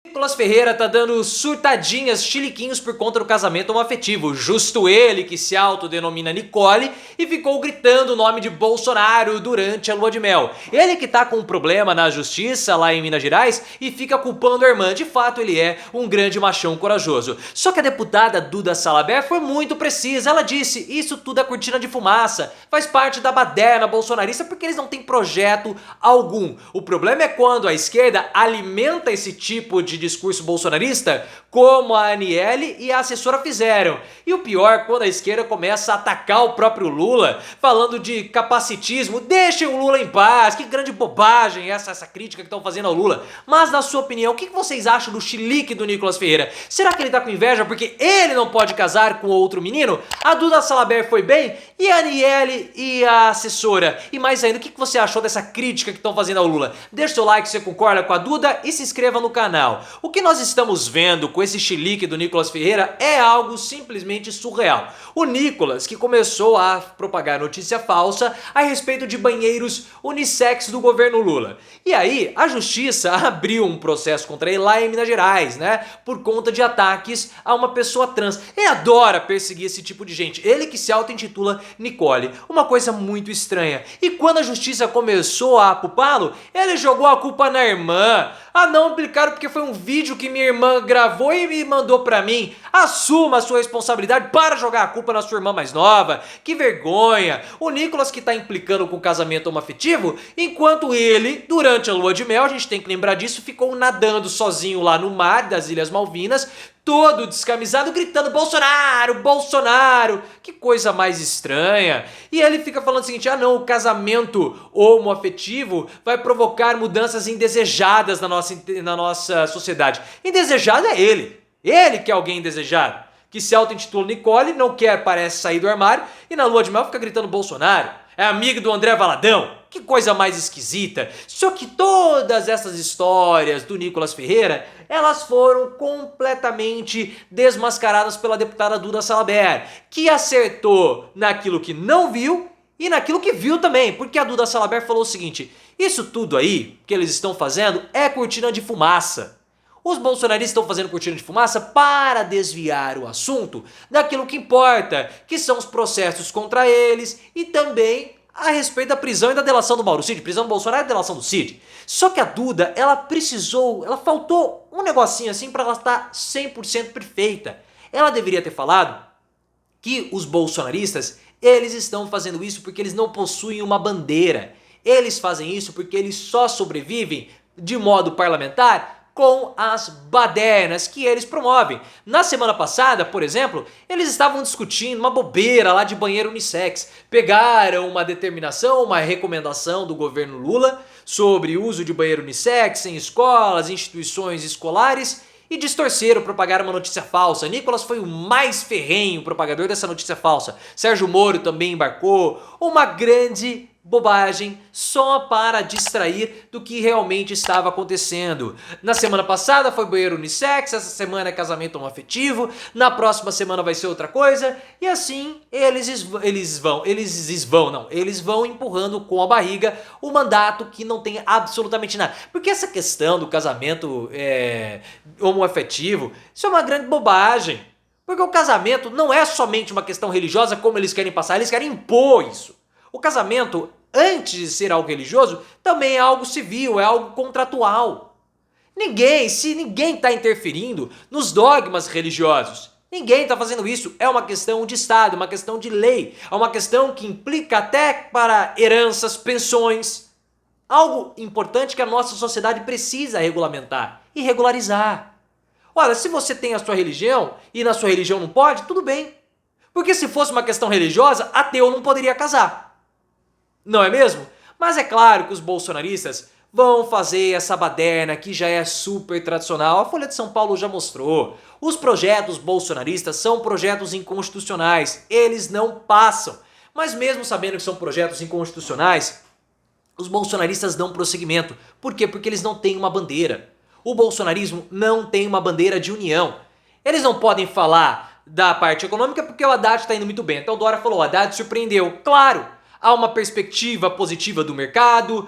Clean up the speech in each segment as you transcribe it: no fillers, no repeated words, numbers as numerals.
Nicolas Ferreira tá dando surtadinhas, chiliquinhos por conta do casamento homoafetivo. Justo ele, que se autodenomina Nicole, e ficou gritando o nome de Bolsonaro durante a lua de mel. Ele que tá com um problema na justiça lá em Minas Gerais e fica culpando a irmã. De fato, ele é um grande machão corajoso. Só que a deputada Duda Salabert foi muito precisa. Ela disse, isso tudo é cortina de fumaça, faz parte da baderna bolsonarista porque eles não têm projeto algum. O problema é quando a esquerda alimenta esse tipo de discurso bolsonarista, como a Aniele e a assessora fizeram. E o pior, quando a esquerda começa a atacar o próprio Lula, falando de capacitismo, deixem o Lula em paz, que grande bobagem essa crítica que estão fazendo ao Lula. Mas na sua opinião, o que vocês acham do chilique do Nicolas Ferreira? Será que ele tá com inveja porque ele não pode casar com outro menino? A Duda Salabert foi bem? E a Aniele e a assessora? E mais ainda, o que você achou dessa crítica que estão fazendo ao Lula? Deixa seu like se você concorda com a Duda e se inscreva no canal. O que nós estamos vendo com esse chilique do Nicolas Ferreira é algo simplesmente surreal. O Nicolas que começou a propagar notícia falsa a respeito de banheiros unissex do governo Lula. E aí a justiça abriu um processo contra ele lá em Minas Gerais, né? Por conta de ataques a uma pessoa trans. Ele adora perseguir esse tipo de gente. Ele que se auto-intitula Nicole. Uma coisa muito estranha. E quando a justiça começou a culpá-lo, ele jogou a culpa na irmã. Ah não, implicaram porque foi um vídeo que minha irmã gravou e me mandou pra mim. Assuma a sua responsabilidade para jogar a culpa na sua irmã mais nova. Que vergonha. O Nicolas que tá implicando com o casamento homoafetivo, enquanto ele, durante a lua de mel, a gente tem que lembrar disso, ficou nadando sozinho lá no mar das Ilhas Malvinas, todo descamisado, gritando Bolsonaro, Bolsonaro, que coisa mais estranha. E ele fica falando o seguinte, ah não, o casamento homoafetivo vai provocar mudanças indesejadas na nossa sociedade. Indesejado é ele que é alguém indesejado, que se auto-intitula Nicole, não quer, parece, sair do armário, e na lua de mel fica gritando Bolsonaro. É amigo do André Valadão. Que coisa mais esquisita. Só que todas essas histórias do Nicolas Ferreira, elas foram completamente desmascaradas pela deputada Duda Salabert, que acertou naquilo que não viu e naquilo que viu também, porque a Duda Salabert falou o seguinte, isso tudo aí que eles estão fazendo é cortina de fumaça. Os bolsonaristas estão fazendo cortina de fumaça para desviar o assunto daquilo que importa, que são os processos contra eles e também a respeito da prisão e da delação do Mauro Cid, prisão do Bolsonaro e delação do Cid. Só que a Duda, ela faltou um negocinho assim para ela estar 100% perfeita. Ela deveria ter falado que os bolsonaristas, eles estão fazendo isso porque eles não possuem uma bandeira. Eles fazem isso porque eles só sobrevivem de modo parlamentar com as badernas que eles promovem. Na semana passada, por exemplo, eles estavam discutindo uma bobeira lá de banheiro unissex. Pegaram uma determinação, uma recomendação do governo Lula sobre o uso de banheiro unissex em escolas, instituições escolares e distorceram, propagaram uma notícia falsa. Nicolas foi o mais ferrenho propagador dessa notícia falsa. Sérgio Moro também embarcou. Uma grande bobagem só para distrair do que realmente estava acontecendo. Na semana passada foi banheiro unissex, essa semana é casamento homoafetivo, na próxima semana vai ser outra coisa, e assim eles vão empurrando com a barriga o mandato que não tem absolutamente nada. Porque essa questão do casamento homoafetivo, isso é uma grande bobagem. Porque o casamento não é somente uma questão religiosa como eles querem passar, eles querem impor isso. O casamento, antes de ser algo religioso, também é algo civil, é algo contratual. Se ninguém está interferindo nos dogmas religiosos, ninguém está fazendo isso, é uma questão de Estado, uma questão de lei, é uma questão que implica até para heranças, pensões, algo importante que a nossa sociedade precisa regulamentar e regularizar. Olha, se você tem a sua religião e na sua religião não pode, tudo bem. Porque se fosse uma questão religiosa, ateu não poderia casar. Não é mesmo? Mas é claro que os bolsonaristas vão fazer essa baderna que já é super tradicional. A Folha de São Paulo já mostrou. Os projetos bolsonaristas são projetos inconstitucionais. Eles não passam. Mas mesmo sabendo que são projetos inconstitucionais, os bolsonaristas dão prosseguimento. Por quê? Porque eles não têm uma bandeira. O bolsonarismo não tem uma bandeira de união. Eles não podem falar da parte econômica porque o Haddad está indo muito bem. Então o Dória falou, o Haddad surpreendeu. Claro! Há uma perspectiva positiva do mercado,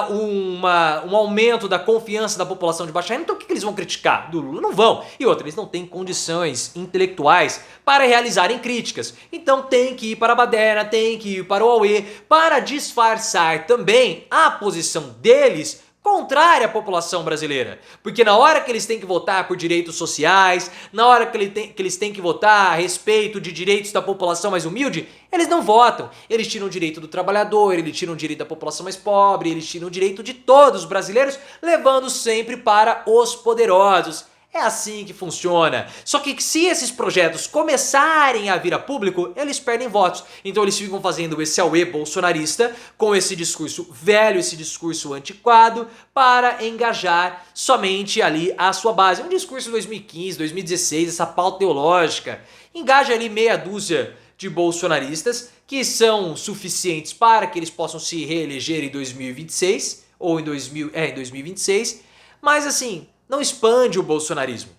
um aumento da confiança da população de baixa renda, então o que eles vão criticar do Lula? Não vão. E outra, eles não têm condições intelectuais para realizarem críticas. Então tem que ir para a baderna, tem que ir para o auê, para disfarçar também a posição deles contrária à população brasileira. Porque na hora que eles têm que votar por direitos sociais, na hora que eles têm que votar a respeito de direitos da população mais humilde, eles não votam. Eles tiram o direito do trabalhador, eles tiram o direito da população mais pobre, eles tiram o direito de todos os brasileiros, levando sempre para os poderosos. É assim que funciona. Só que se esses projetos começarem a vir a público, eles perdem votos. Então eles ficam fazendo esse auê bolsonarista com esse discurso velho, esse discurso antiquado, para engajar somente ali a sua base. Um discurso de 2015, 2016, essa pauta ideológica. Engaja ali meia dúzia de bolsonaristas que são suficientes para que eles possam se reeleger em 2026 ou em 2026. Mas assim, não expande o bolsonarismo.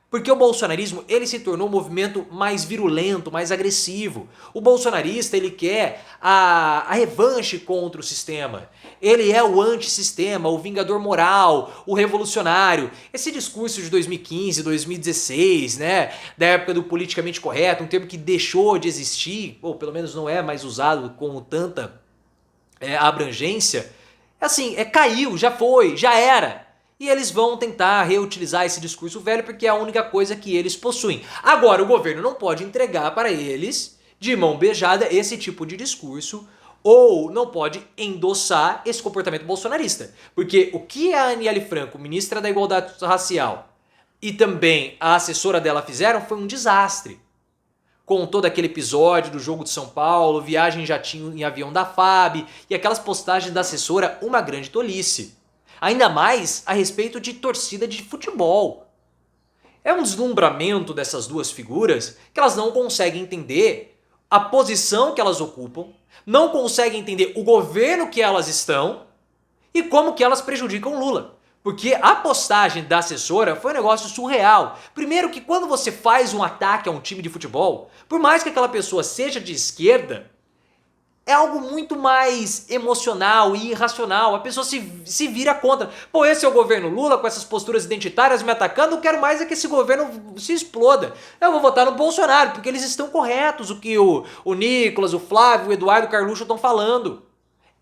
Porque o bolsonarismo, ele se tornou um movimento mais virulento, mais agressivo. O bolsonarista, ele quer a revanche contra o sistema. Ele é o antissistema, o vingador moral, o revolucionário. Esse discurso de 2015, 2016, né, da época do politicamente correto, um termo que deixou de existir, ou pelo menos não é mais usado com tanta abrangência, assim, caiu, já foi, já era. E eles vão tentar reutilizar esse discurso velho porque é a única coisa que eles possuem. Agora, o governo não pode entregar para eles, de mão beijada, esse tipo de discurso, ou não pode endossar esse comportamento bolsonarista. Porque o que a Aniele Franco, ministra da Igualdade Racial, e também a assessora dela fizeram foi um desastre. Com todo aquele episódio do jogo de São Paulo, viagem em jatinho em avião da FAB, e aquelas postagens da assessora, uma grande tolice. Ainda mais a respeito de torcida de futebol. É um deslumbramento dessas duas figuras que elas não conseguem entender a posição que elas ocupam, não conseguem entender o governo que elas estão e como que elas prejudicam Lula. Porque a postagem da assessora foi um negócio surreal. Primeiro que quando você faz um ataque a um time de futebol, por mais que aquela pessoa seja de esquerda, é algo muito mais emocional e irracional. A pessoa se vira contra. Pô, esse é o governo Lula com essas posturas identitárias me atacando. Eu quero mais é que esse governo se exploda. Eu vou votar no Bolsonaro, porque eles estão corretos. O que o Nicolas, o Flávio, o Eduardo, o Carluxo estão falando.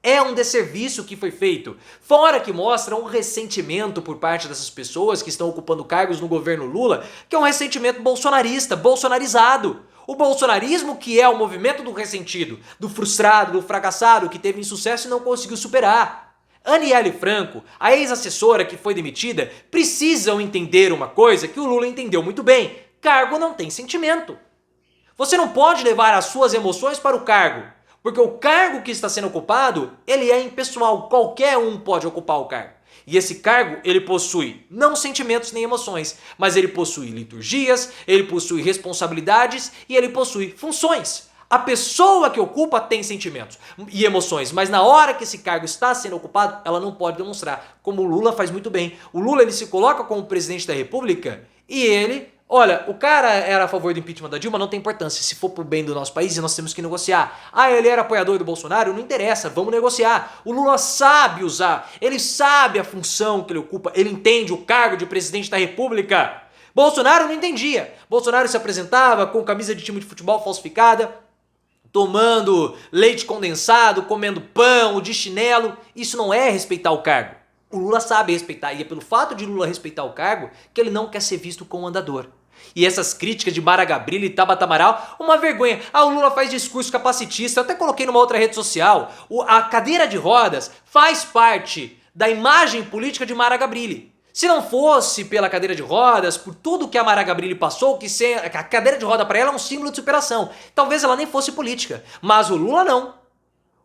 É um desserviço que foi feito. Fora que mostra um ressentimento por parte dessas pessoas que estão ocupando cargos no governo Lula, que é um ressentimento bolsonarista, bolsonarizado. O bolsonarismo que é o movimento do ressentido, do frustrado, do fracassado, que teve insucesso e não conseguiu superar. Aniele Franco, a ex-assessora que foi demitida, precisam entender uma coisa que o Lula entendeu muito bem. Cargo não tem sentimento. Você não pode levar as suas emoções para o cargo, porque o cargo que está sendo ocupado, ele é impessoal, qualquer um pode ocupar o cargo. E esse cargo, ele possui não sentimentos nem emoções, mas ele possui liturgias, ele possui responsabilidades e ele possui funções. A pessoa que ocupa tem sentimentos e emoções, mas na hora que esse cargo está sendo ocupado, ela não pode demonstrar, como o Lula faz muito bem. O Lula, ele se coloca como presidente da República e ele... Olha, o cara era a favor do impeachment da Dilma, não tem importância. Se for pro bem do nosso país, nós temos que negociar. Ah, ele era apoiador do Bolsonaro? Não interessa, vamos negociar. O Lula sabe usar, ele sabe a função que ele ocupa, ele entende o cargo de presidente da República. Bolsonaro não entendia. Bolsonaro se apresentava com camisa de time de futebol falsificada, tomando leite condensado, comendo pão, de chinelo. Isso não é respeitar o cargo. O Lula sabe respeitar, e é pelo fato de Lula respeitar o cargo que ele não quer ser visto como andador. E essas críticas de Mara Gabrilli e Tabata Amaral, uma vergonha. Ah, o Lula faz discurso capacitista, eu até coloquei numa outra rede social. A cadeira de rodas faz parte da imagem política de Mara Gabrilli. Se não fosse pela cadeira de rodas, por tudo que a Mara Gabrilli passou, a cadeira de roda para ela é um símbolo de superação. Talvez ela nem fosse política, mas o Lula não.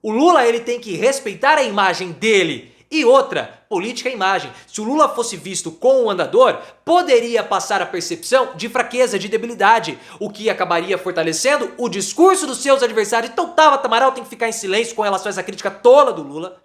O Lula, ele tem que respeitar a imagem dele. E outra, política é imagem. Se o Lula fosse visto como um andador, poderia passar a percepção de fraqueza, de debilidade, o que acabaria fortalecendo o discurso dos seus adversários. Então Tabata Amaral tem que ficar em silêncio com relação a essa crítica tola do Lula,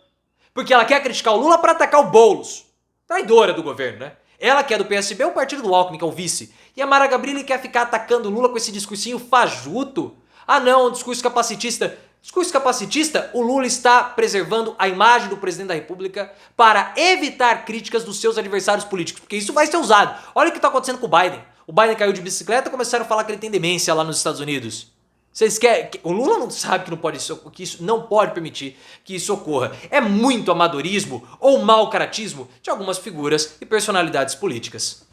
porque ela quer criticar o Lula para atacar o Boulos. Traidora do governo, né? Ela que é do PSB, o partido do Alckmin, que é o vice. E a Mara Gabrilli quer ficar atacando o Lula com esse discursinho fajuto. Ah não, um discurso capacitista. Discurso capacitista, o Lula está preservando a imagem do presidente da República para evitar críticas dos seus adversários políticos, porque isso vai ser usado. Olha o que está acontecendo com o Biden. O Biden caiu de bicicleta e começaram a falar que ele tem demência lá nos Estados Unidos. Vocês querem? O Lula não sabe que não pode, que isso não pode permitir que isso ocorra. É muito amadorismo ou mau caratismo de algumas figuras e personalidades políticas.